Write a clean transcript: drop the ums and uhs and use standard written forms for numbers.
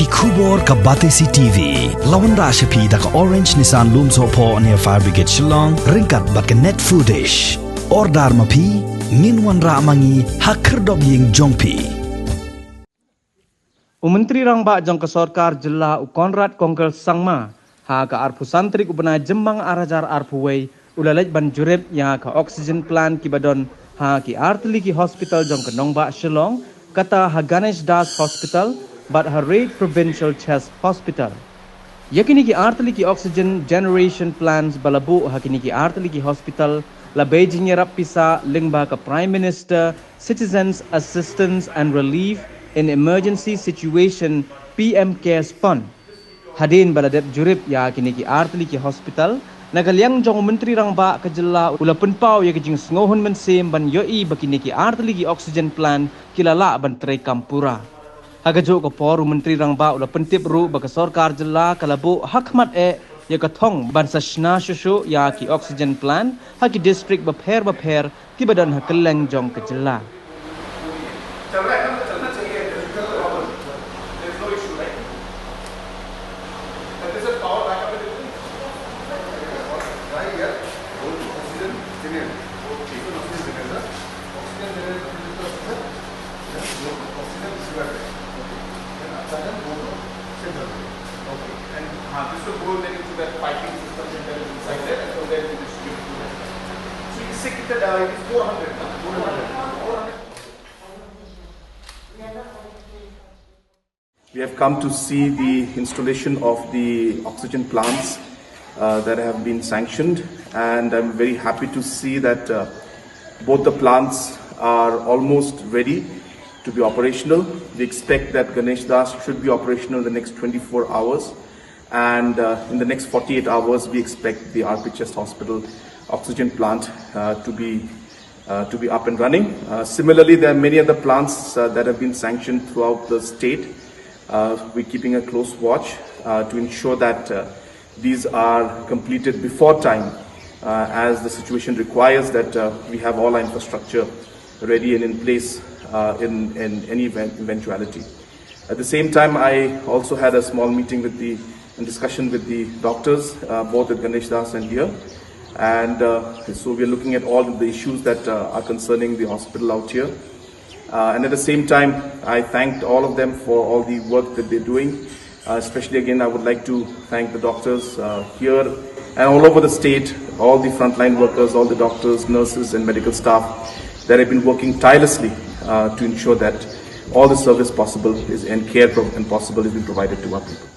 Kubor ka Batesi TV. Lawan Rashapi da ka Orange Nissan Looms Hopo near Fire Brigade Shillong. Ringkat bat ka net foodish. Ordar mapi. Minwan ra mangi hakerdog ying jongpi. Menteri Rangba jang ke Sarkar Jilla Konrad Kongkel Sangma ha ka arpu santri ubna jembang arajar arpuwei ulalaj ban jurep ya ka oxygen plant ki badon ha ki artli ki hospital jang ke Nongba Shillong kata ha Ganesh Das Hospital but ha Raid Provincial Chest Hospital. Yakini ki artli ki oxygen generation plans balabu ha kini ki artli ki hospital la Beijing rap pisa lingba ka Prime Minister Citizens Assistance and Relief in Emergency Situation PM Cares Fund. Hadin baladet jurip ya kini ki artli ki hospital nagaliang jong menteri Rangba ka Jilla ulapan pau ya kijing sngohon mensim ban yoi bakini ki artli ki oxygen plan kilala ban Trei Kampura. Hagajo ko poru menteri Rangba ulapan tip ru ba ka Sarkar Jilla kalabu hakmat ya kathong ban sa shna shushu ya ki oxygen plan ha ki district bapher ki badan ha keleng jong ka Jilla. This will go then into that piping system that is inside there, and so then we distribute to that. So you say that it is 400 now. 400. We have come to see the installation of the oxygen plants that have been sanctioned, and I'm very happy to see that both the plants are almost ready to be operational. We expect that Ganesh Das should be operational in the next 24 hours. And in the next 48 hours, we expect the RP Chest Hospital oxygen plant to be up and running. Similarly, there are many other plants that have been sanctioned throughout the state. We're keeping a close watch to ensure that these are completed before time, as the situation requires that we have all our infrastructure ready and in place in any eventuality. At the same time, I also had a small meeting in discussion with the doctors, both at Ganesh Das and here. And so we are looking at all of the issues that are concerning the hospital out here. And at the same time, I thanked all of them for all the work that they're doing. Especially again, I would like to thank the doctors here and all over the state, all the frontline workers, all the doctors, nurses and medical staff that have been working tirelessly to ensure that all the service possible is and care and possible is being provided to our people.